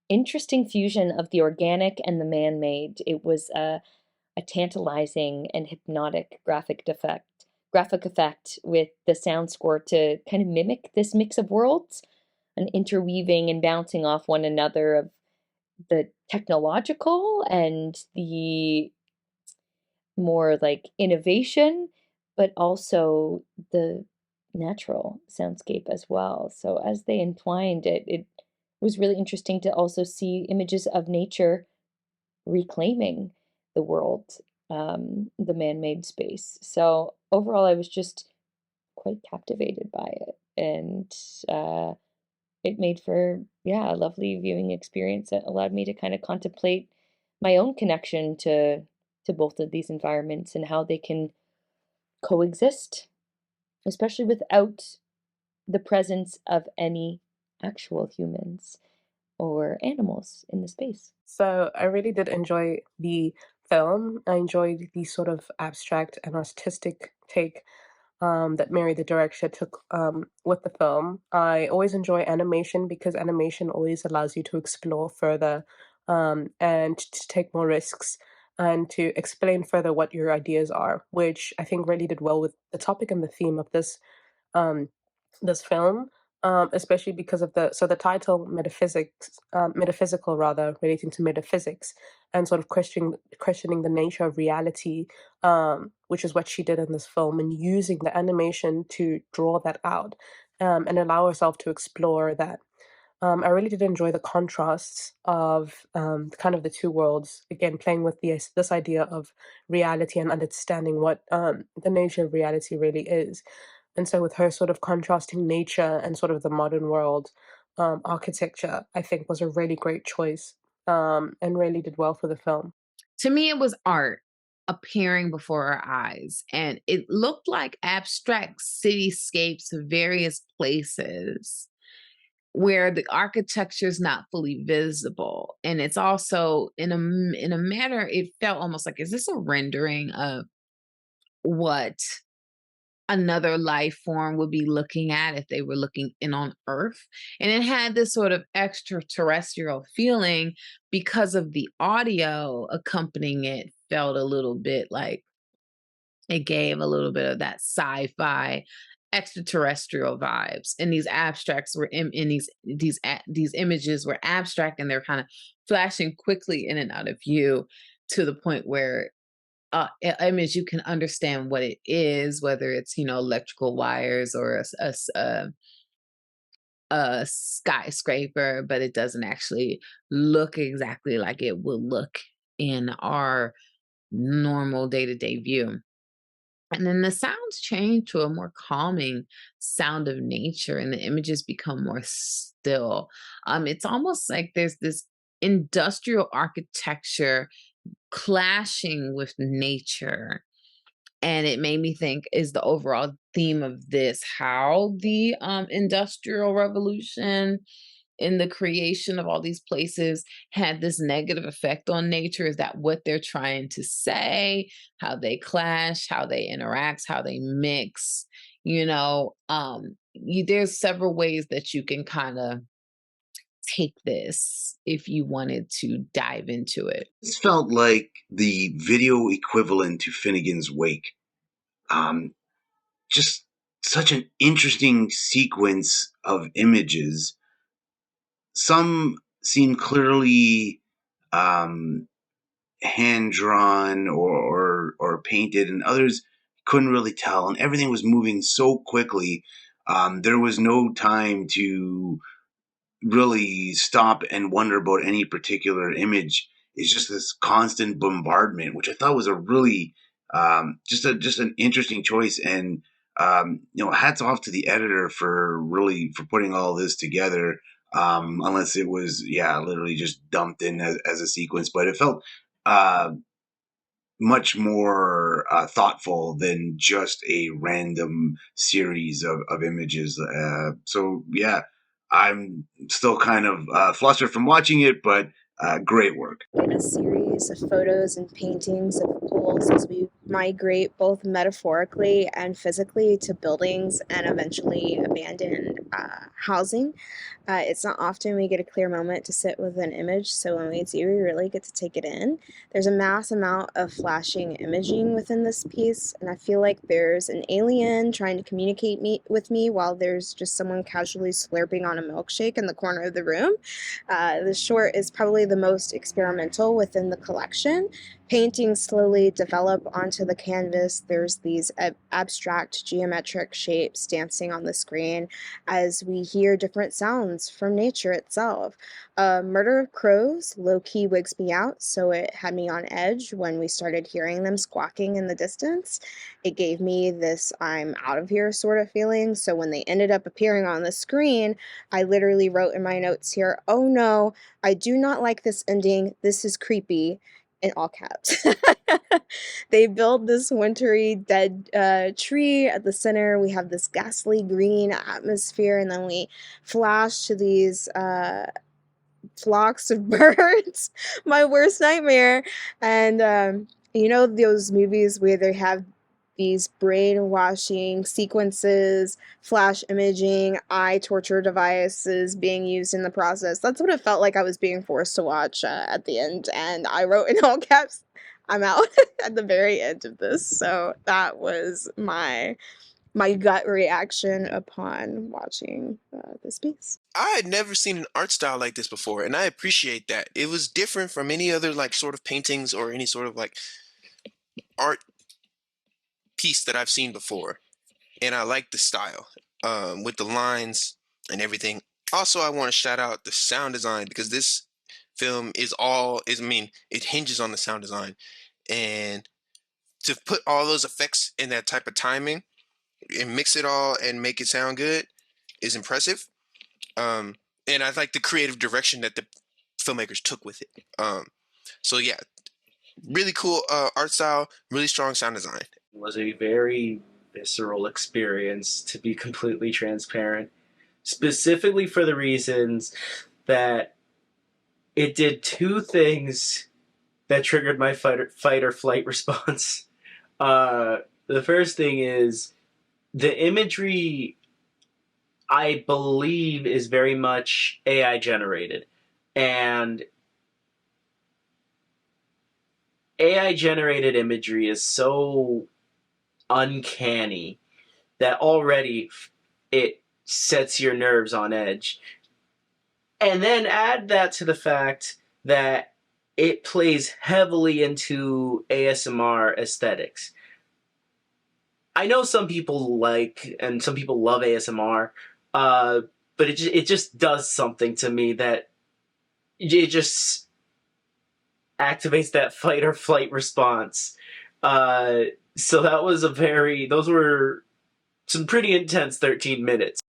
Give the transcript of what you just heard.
Interesting fusion of the organic and the man-made. It was a tantalizing and hypnotic graphic effect with the sound score to kind of mimic this mix of worlds, an interweaving and bouncing off one another of the technological and the more like innovation, but also the natural soundscape as well. So as they entwined it was really interesting to also see images of nature reclaiming the world, the man-made space. So overall, I was just quite captivated by it, and it made for, yeah, a lovely viewing experience that allowed me to kind of contemplate my own connection to both of these environments and how they can coexist, especially without the presence of any actual humans or animals in the space. So I really did enjoy the film. I enjoyed the sort of abstract and artistic take that Mary the director took with the film. I always enjoy animation because animation always allows you to explore further and to take more risks and to explain further what your ideas are, which I think really did well with the topic and the theme of um, this film, especially because of the title metaphysical rather, relating to metaphysics and sort of questioning the nature of reality, which is what she did in this film, and using the animation to draw that out, and allow herself to explore that. I really did enjoy the contrasts of kind of the two worlds. Again, playing with this idea of reality and understanding what the nature of reality really is. And so, with her sort of contrasting nature and sort of the modern world architecture, I think was a really great choice, and really did well for the film. To me, it was art appearing before our eyes, and it looked like abstract cityscapes of various places where the architecture is not fully visible. And it's also in a manner, it felt almost like, is this a rendering of what another life form would be looking at if they were looking in on Earth? And it had this sort of extraterrestrial feeling because of the audio accompanying it, felt a little bit like it gave a little bit of that sci-fi extraterrestrial vibes. And these abstracts were in these images were abstract, and they're kind of flashing quickly in and out of view to the point where image you can understand what it is, whether it's, electrical wires or a skyscraper, but it doesn't actually look exactly like it will look in our normal day-to-day view. And then the sounds change to a more calming sound of nature, and the images become more still. It's almost like there's this industrial architecture clashing with nature. And it made me think, is the overall theme of this how the industrial revolution in the creation of all these places had this negative effect on nature? Is that what they're trying to say? How they clash, how they interact, how they mix? There's several ways that you can kind of take this if you wanted to dive into it. This felt like the video equivalent to Finnegan's Wake. Um, just such an interesting sequence of images. Some seem clearly um, hand drawn or painted, and others couldn't really tell. And everything was moving so quickly. There was no time to really stop and wonder about any particular image. It's just this constant bombardment, which I thought was a really just an interesting choice. And hats off to the editor for putting all this together. Unless it was literally just dumped in as a sequence, but it felt uh, much more thoughtful than just a random series of images. So yeah, I'm still kind of flustered from watching it, but great work. In a series of photos and paintings of poles as we migrate both metaphorically and physically to buildings and eventually abandoned housing. It's not often we get a clear moment to sit with an image, so when we do, we really get to take it in. There's a mass amount of flashing imaging within this piece, and I feel like there's an alien trying to communicate with me while there's just someone casually slurping on a milkshake in the corner of the room. The short is probably the most experimental within the collection. Paintings slowly develop onto the canvas. There's these abstract geometric shapes dancing on the screen as we hear different sounds from nature itself. Murder of Crows low-key wigs me out, so it had me on edge when we started hearing them squawking in the distance. It gave me this I'm out of here sort of feeling, so when they ended up appearing on the screen, I literally wrote in my notes here, "Oh no, I do not like this ending. This is creepy," in all caps. They build this wintry dead tree at the center. We have this ghastly green atmosphere, and then we flash to these flocks of birds. My worst nightmare. And you know those movies where they have these brainwashing sequences, flash imaging, eye torture devices being used in the process. That's what it felt like I was being forced to watch at the end. And I wrote in all caps, "I'm out," at the very end of this. So that was my gut reaction upon watching this piece. I had never seen an art style like this before, and I appreciate that. It was different from any other like sort of paintings or any sort of like art piece that I've seen before. And I like the style with the lines and everything. Also, I want to shout out the sound design because this film I mean, it hinges on the sound design. And to put all those effects in that type of timing and mix it all and make it sound good is impressive. And I like the creative direction that the filmmakers took with it. So yeah, really cool art style, really strong sound design. It was a very visceral experience, to be completely transparent, specifically for the reasons that it did two things that triggered my fight or flight response. The first thing is the imagery, I believe, is very much AI generated. And AI generated imagery is so uncanny that already it sets your nerves on edge. And then add that to the fact that it plays heavily into ASMR aesthetics. I know some people like and some people love ASMR, but it just does something to me that it just activates that fight or flight response. So those were some pretty intense 13 minutes.